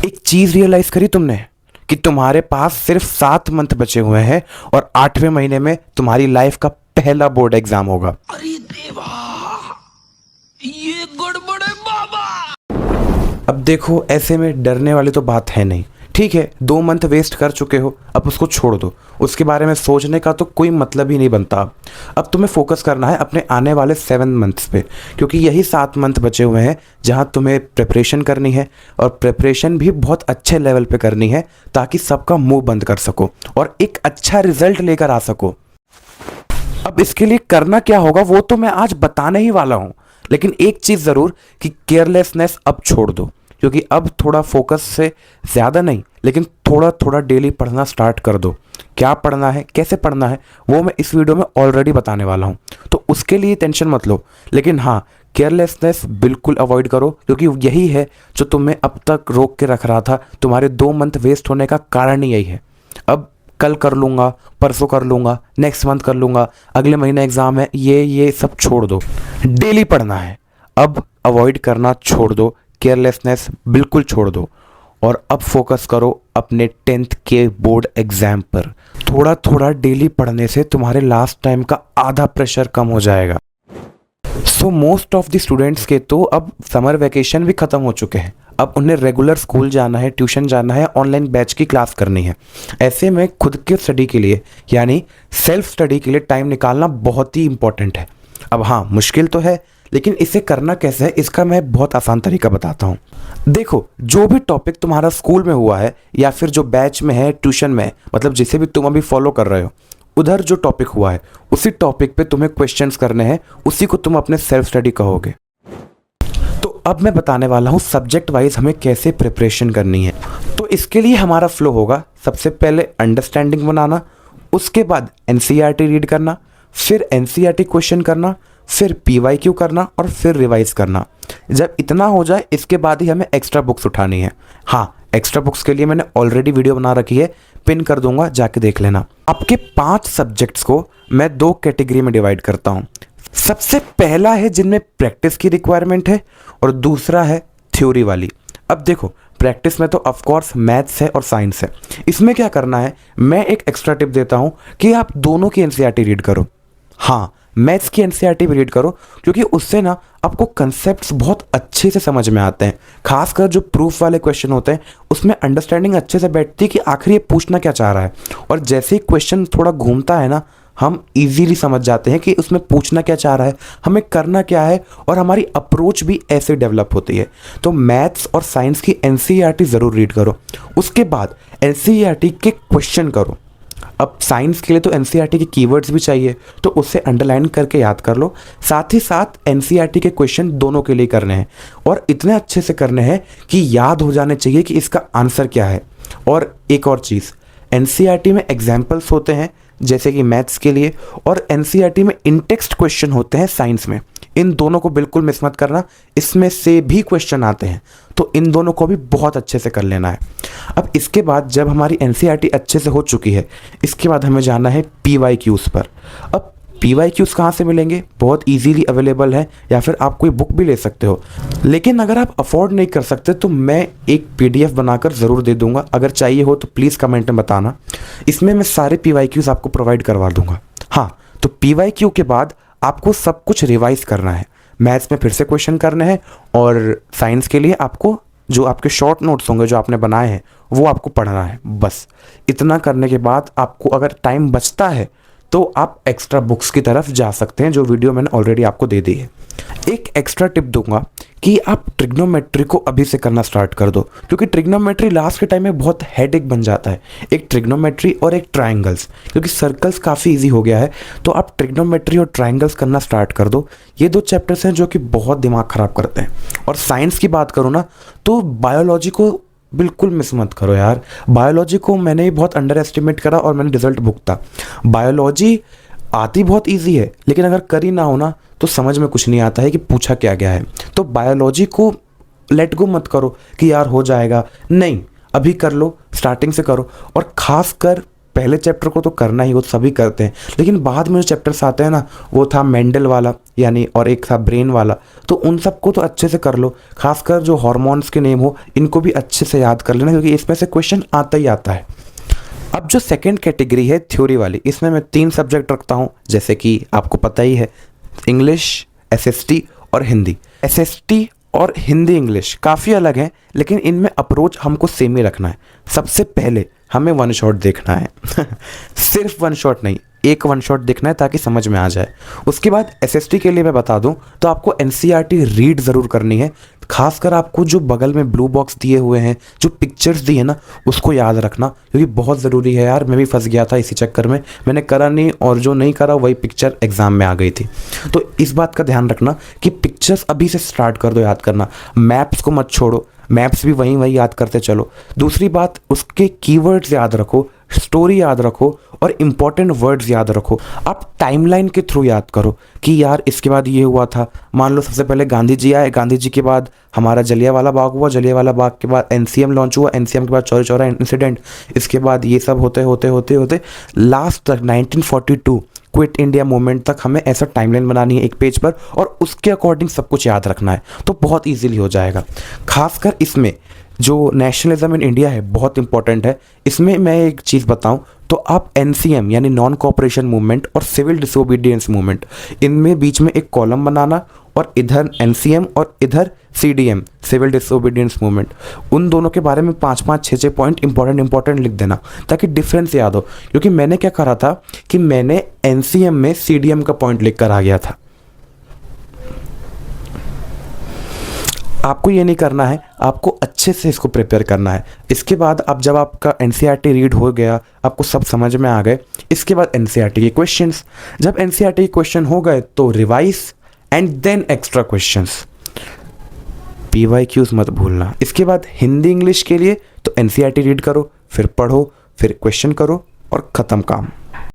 एक चीज रियलाइज करी तुमने कि तुम्हारे पास सिर्फ 7 मंथ बचे हुए हैं और 8वें महीने में तुम्हारी लाइफ का पहला बोर्ड एग्जाम होगा। अरे देवा, ये गड़बड़ है बाबा। अब देखो, ऐसे में डरने वाली तो बात है नहीं। ठीक है, 2 मंथ वेस्ट कर चुके हो, अब उसको छोड़ दो। उसके बारे में सोचने का तो कोई मतलब ही नहीं बनता। अब तुम्हें फोकस करना है अपने आने वाले 7 मंथ्स पे, क्योंकि यही 7 मंथ बचे हुए हैं जहां तुम्हें प्रिपरेशन करनी है, और प्रिपरेशन भी बहुत अच्छे लेवल पे करनी है ताकि सबका मुंह बंद कर सको और एक अच्छा रिजल्ट लेकर आ सको। अब इसके लिए करना क्या होगा वो तो मैं आज बताने ही वाला हूं, लेकिन एक चीज जरूर कि केयरलेसनेस अब छोड़ दो, क्योंकि अब थोड़ा फोकस से ज़्यादा नहीं लेकिन थोड़ा थोड़ा डेली पढ़ना स्टार्ट कर दो। क्या पढ़ना है, कैसे पढ़ना है, वो मैं इस वीडियो में ऑलरेडी बताने वाला हूँ, तो उसके लिए टेंशन मत लो। लेकिन हाँ, केयरलेसनेस बिल्कुल अवॉइड करो, क्योंकि यही है जो तुम्हें अब तक रोक के रख रहा था। तुम्हारे 2 मंथ वेस्ट होने का कारण ही यही है। अब कल कर लूँगा, परसों कर लूँगा, नेक्स्ट मंथ कर लूँगा, अगले महीने एग्ज़ाम है, ये सब छोड़ दो। डेली पढ़ना है। अब अवॉइड करना छोड़ दो, केयरलेसनेस बिल्कुल छोड़ दो, और अब फोकस करो अपने 10th के बोर्ड एग्जाम पर। थोड़ा थोड़ा डेली पढ़ने से तुम्हारे लास्ट टाइम का आधा प्रेशर कम हो जाएगा। So most of the students के तो अब समर वैकेशन भी ख़त्म हो चुके हैं। अब उन्हें रेगुलर स्कूल जाना है, ट्यूशन जाना है, ऑनलाइन बैच की क्लास करनी है। ऐसे में खुद के स्टडी के लिए, यानी सेल्फ स्टडी के लिए टाइम निकालना बहुत ही इंपॉर्टेंट है। अब हाँ, मुश्किल तो है, लेकिन इसे करना कैसे है इसका मैं बहुत आसान तरीका बताता हूँ। देखो, जो भी टॉपिक तुम्हारा स्कूल में हुआ है या फिर जो बैच में है, ट्यूशन में है, मतलब जिसे भी तुम अभी फॉलो कर रहे हो, उधर जो टॉपिक हुआ है उसी टॉपिक पे तुम्हें क्वेश्चंस करने हैं, उसी को तुम अपने सेल्फ स्टडी कहोगे। तो अब मैं बताने वाला हूँ सब्जेक्ट वाइज हमें कैसे प्रिपरेशन करनी है। तो इसके लिए हमारा फ्लो होगा, सबसे पहले अंडरस्टैंडिंग बनाना, उसके बाद एनसीईआरटी रीड करना, फिर एनसीईआरटी क्वेश्चन करना, फिर पीवाईक्यू करना और फिर रिवाइज करना। जब इतना हो जाए इसके बाद ही हमें एक्स्ट्रा बुक्स उठानी है। हाँ, एक्स्ट्रा बुक्स के लिए मैंने ऑलरेडी वीडियो बना रखी है, पिन कर दूंगा, जाके देख लेना। आपके 5 सब्जेक्ट्स को मैं 2 कैटेगरी में डिवाइड करता हूँ। सबसे पहला है जिनमें प्रैक्टिस की रिक्वायरमेंट है, और दूसरा है थ्योरी वाली। अब देखो, प्रैक्टिस में तो ऑफकोर्स मैथ्स है और साइंस है। इसमें क्या करना है, मैं एक एक्स्ट्रा टिप देता हूँ कि आप दोनों की एनसीईआरटी रीड करो। हाँ, मैथ्स की एनसीईआरटी भी रीड करो, क्योंकि उससे ना आपको कंसेप्ट्स बहुत अच्छे से समझ में आते हैं। खासकर जो प्रूफ वाले क्वेश्चन होते हैं उसमें अंडरस्टैंडिंग अच्छे से बैठती है कि आखिर ये पूछना क्या चाह रहा है। और जैसे ही क्वेश्चन थोड़ा घूमता है ना, हम इजीली समझ जाते हैं कि उसमें पूछना क्या चाह रहा है, हमें करना क्या है, और हमारी अप्रोच भी ऐसे डेवलप होती है। तो मैथ्स और साइंस की एनसीईआरटी ज़रूर रीड करो। उसके बाद एनसीईआरटी के क्वेश्चन करो। अब साइंस के लिए तो एनसीईआरटी के कीवर्ड्स भी चाहिए, तो उससे अंडरलाइन करके याद कर लो। साथ ही साथ एनसीईआरटी के क्वेश्चन दोनों के लिए करने हैं, और इतने अच्छे से करने हैं कि याद हो जाने चाहिए कि इसका आंसर क्या है। और एक और चीज़, एनसीईआरटी में एग्जाम्पल्स होते हैं जैसे कि मैथ्स के लिए, और एनसीईआरटी में इनटेक्स्ट क्वेश्चन होते हैं साइंस में। इन दोनों को बिल्कुल मिस मत करना, इसमें से भी क्वेश्चन आते हैं, तो इन दोनों को भी बहुत अच्छे से कर लेना है। अब इसके बाद जब हमारी एनसीईआरटी अच्छे से हो चुकी है, इसके बाद हमें जाना है पीवाईक्यूज़ पर। अब पीवाईक्यूज़ कहाँ से मिलेंगे, बहुत इजीली अवेलेबल है, या फिर आप कोई बुक भी ले सकते हो। लेकिन अगर आप अफोर्ड नहीं कर सकते तो मैं एक पीडीएफ बनाकर ज़रूर दे दूंगा, अगर चाहिए हो तो प्लीज़ कमेंट में बताना। इसमें मैं सारे पीवाईक्यूज़ आपको प्रोवाइड करवा दूंगा। हाँ, तो पीवाईक्यू के बाद आपको सब कुछ रिवाइज करना है। मैथ्स में फिर से क्वेश्चन करने हैं, और साइंस के लिए आपको जो आपके शॉर्ट नोट्स होंगे जो आपने बनाए हैं वो आपको पढ़ना है। बस इतना करने के बाद आपको अगर टाइम बचता है तो आप एक्स्ट्रा बुक्स की तरफ जा सकते हैं, जो वीडियो मैंने ऑलरेडी आपको दे दी है। एक एक्स्ट्रा टिप दूंगा कि आप ट्रिग्नोमेट्री को अभी से करना स्टार्ट कर दो, क्योंकि ट्रिग्नोमेट्री लास्ट के टाइम में बहुत हेडेक बन जाता है। एक ट्रिग्नोमेट्री और एक ट्रायंगल्स, क्योंकि सर्कल्स काफ़ी इजी हो गया है, तो आप ट्रिग्नोमेट्री और ट्रायंगल्स करना स्टार्ट कर दो। ये 2 चैप्टर्स हैं जो कि बहुत दिमाग ख़राब करते हैं। और साइंस की बात करूँ ना, तो बायोलॉजी को बिल्कुल मिस मत करो यार। बायोलॉजी को मैंने ही बहुत अंडर एस्टिमेट करा और मैंने रिजल्ट भुगता। बायोलॉजी आती बहुत इजी है, लेकिन अगर करी ना हो ना तो समझ में कुछ नहीं आता है कि पूछा क्या गया है। तो बायोलॉजी को लेट गो मत करो कि यार हो जाएगा, नहीं, अभी कर लो, स्टार्टिंग से करो। और खासकर पहले चैप्टर को तो करना ही, वो सभी करते हैं, लेकिन बाद में जो चैप्टर्स आते हैं ना, वो था मेंडल वाला यानी, और एक था ब्रेन वाला, तो उन सबको तो अच्छे से कर लो। खासकर जो हार्मोन्स के नेम हो इनको भी अच्छे से याद कर लेना, क्योंकि इसमें से क्वेश्चन आता ही आता है। अब जो सेकेंड कैटेगरी है थ्योरी वाली, इसमें मैं 3 सब्जेक्ट रखता हूँ, जैसे कि आपको पता ही है, इंग्लिश, एसएसटी और हिंदी। एसएसटी और हिंदी इंग्लिश काफ़ी अलग हैं, लेकिन इनमें अप्रोच हमको सेम ही रखना है। सबसे पहले हमें वन शॉट देखना है सिर्फ वन शॉट नहीं, एक वन शॉट देखना है ताकि समझ में आ जाए। उसके बाद एसएसटी के लिए मैं बता दूं तो आपको एनसीईआरटी रीड ज़रूर करनी है। खासकर आपको जो बगल में ब्लू बॉक्स दिए हुए हैं, जो पिक्चर्स दी है ना, उसको याद रखना, क्योंकि बहुत ज़रूरी है यार। मैं भी फंस गया था इसी चक्कर में, मैंने करा नहीं, और जो नहीं करा वही पिक्चर एग्जाम में आ गई थी। तो इस बात का ध्यान रखना कि पिक्चर्स अभी से स्टार्ट कर दो याद करना, मैप्स को मत छोड़ो, मैप्स भी वहीं याद करते चलो। दूसरी बात, उसके कीवर्ड्स याद रखो, स्टोरी याद रखो और इंपॉर्टेंट वर्ड्स याद रखो। आप टाइमलाइन के थ्रू याद करो कि यार इसके बाद ये हुआ था। मान लो सबसे पहले गांधी जी आए, गांधी जी के बाद हमारा जलियांवाला बाग हुआ, जलियांवाला बाग के बाद एनसीएम लॉन्च हुआ, एनसीएम के बाद चौरी चौरा इंसिडेंट, इसके बाद ये सब होते होते लास्ट तक 1942 क्विट इंडिया मूवमेंट तक हमें ऐसा टाइमलाइन बनानी है एक पेज पर, और उसके अकॉर्डिंग सब कुछ याद रखना है, तो बहुत इजीली हो जाएगा। खासकर इसमें जो नेशनलिज्म इन इंडिया है बहुत इंपॉर्टेंट है। इसमें मैं एक चीज़ बताऊं तो आप एनसीएम यानी नॉन कोऑपरेशन मूवमेंट और सिविल डिसोबीडियंस मूवमेंट, इनमें बीच में एक कॉलम बनाना, और इधर एनसीएम और इधर सीडीएम सिविल डिसोबीडियंस मूवमेंट, उन दोनों के बारे में 5-5, 6-6 पॉइंट इंपॉर्टेंट लिख देना ताकि डिफरेंस याद हो। क्योंकि मैंने क्या करा था कि मैंने एनसीएम में सीडीएम का पॉइंट लिख कर आ गया था। आपको ये नहीं करना है, आपको अच्छे से इसको प्रिपेयर करना है। इसके बाद अब जब आपका एनसीईआरटी रीड हो गया, आपको सब समझ में आ गए, इसके बाद एनसीईआरटी के क्वेश्चंस। जब एनसीईआरटी के क्वेश्चन हो गए तो revise and then extra questions, PYQs मत भूलना। इसके बाद हिंदी इंग्लिश के लिए तो एनसीईआरटी रीड करो, फिर पढ़ो, फिर क्वेश्चन करो और ख़त्म काम।